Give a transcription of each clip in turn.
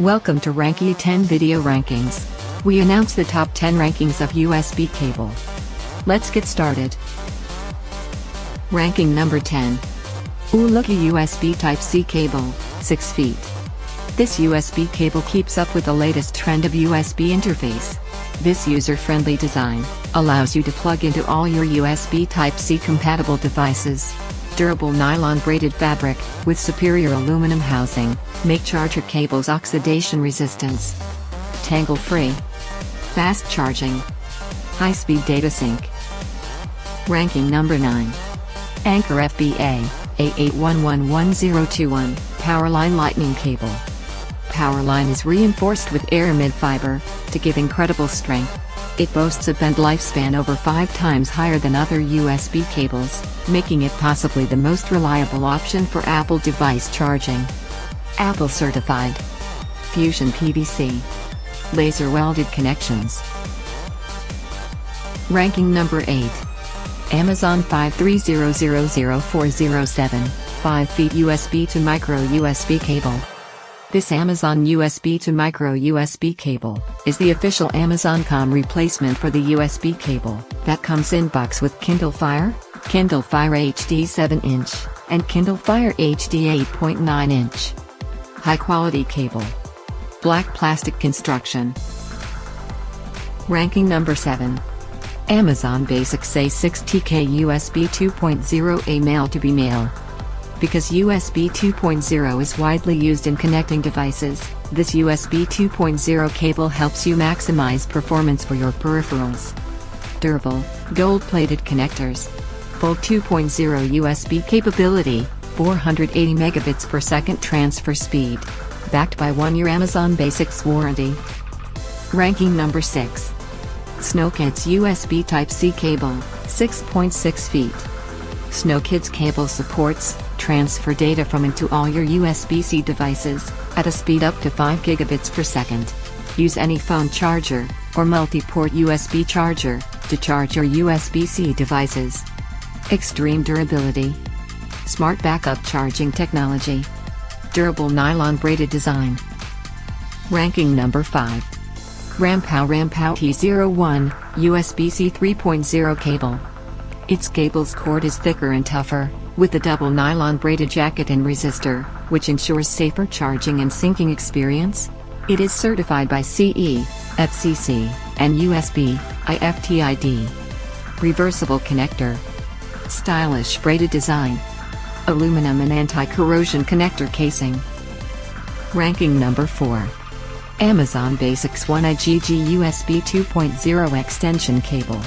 Welcome to Ranky 10 Video Rankings. We announce the top 10 rankings of USB cable. Let's get started. Ranking number 10. OULUOQI USB Type-C cable, 6 feet. This USB cable keeps up with the latest trend of USB interface. This user-friendly design allows you to plug into all your USB Type-C compatible devices. Durable nylon braided fabric, with superior aluminum housing, make charger cables oxidation resistance. Tangle-free. Fast charging. High-speed data sync. Ranking number 9. Anker FBA, A81111021, PowerLine Lightning Cable. PowerLine is reinforced with aramid fiber, to give incredible strength. It boasts a bend lifespan over 5 times higher than other USB cables, making it possibly the most reliable option for Apple device charging. Apple certified. Fusion PVC. Laser welded connections. Ranking number 8. Amazon 530000407, 5 feet USB to micro USB cable. This Amazon USB to micro USB cable is the official Amazon.com replacement for the USB cable that comes in box with Kindle Fire HD 7-inch, and Kindle Fire HD 8.9-inch. High quality cable. Black plastic construction. Ranking number 7. Amazon Basics A6TK USB 2.0A male to female. Because USB 2.0 is widely used in connecting devices, this USB 2.0 cable helps you maximize performance for your peripherals. Durable, gold-plated connectors. Full 2.0 USB capability, 480 megabits per second transfer speed. Backed by 1-year Amazon Basics warranty. Ranking number 6. SNOWKIDS USB Type-C cable, 6.6 feet. SNOWKIDS cable supports transfer data from and to all your USB-C devices, at a speed up to 5 gigabits per second. Use any phone charger, or multi-port USB charger, to charge your USB-C devices. Extreme durability. Smart backup charging technology. Durable nylon braided design. Ranking number 5. Rampow T01, USB-C 3.0 cable. Its cable's cord is thicker and tougher, with a double nylon braided jacket and resistor, which ensures safer charging and syncing experience. It is certified by CE, FCC, and USB, IFTID. Reversible connector. Stylish braided design. Aluminum and anti-corrosion connector casing. Ranking number 4. Amazon Basics 1IGG USB 2.0 extension cable.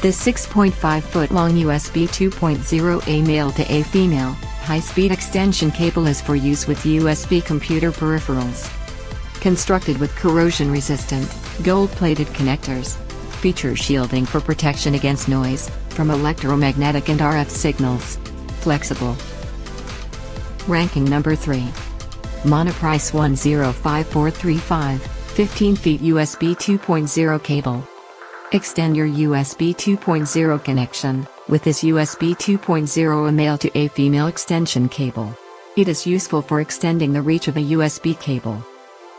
This 6.5-foot-long USB 2.0A male to A female, high-speed extension cable is for use with USB computer peripherals. Constructed with corrosion-resistant, gold-plated connectors. Features shielding for protection against noise, from electromagnetic and RF signals. Flexible. Ranking number 3. Monoprice 105435, 15 feet USB 2.0 cable. Extend your USB 2.0 connection with this USB 2.0 a male to a female extension cable. It is useful for extending the reach of a USB cable.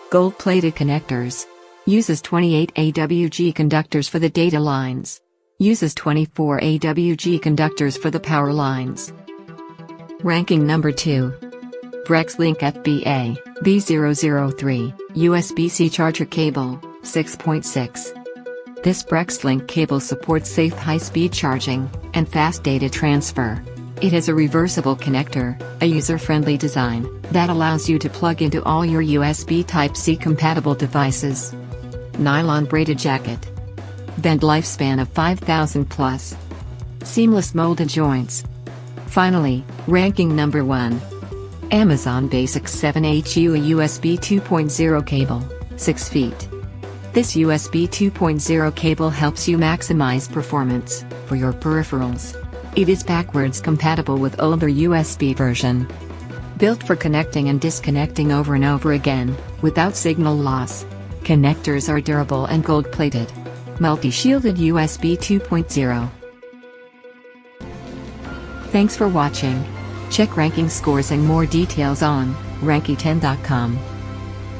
Gold-plated connectors. Uses 28 AWG conductors for the data lines. Uses 24 AWG conductors for the power lines. Ranking number 2. BrexLink FBA, B003, USB-C charger cable, 6.6. This BrexLink cable supports safe high-speed charging, and fast data transfer. It has a reversible connector, a user-friendly design, that allows you to plug into all your USB Type-C compatible devices. Nylon braided jacket. Bend lifespan of 5,000 plus. Seamless molded joints. Finally, ranking number 1. Amazon Basics 7HU a USB 2.0 cable, 6 feet. This USB 2.0 cable helps you maximize performance for your peripherals. It is backwards compatible with older USB version. Built for connecting and disconnecting over and over again, without signal loss. Connectors are durable and gold-plated. Multi-shielded USB 2.0. Thanks for watching. Check ranking scores and more details on ranky10.com.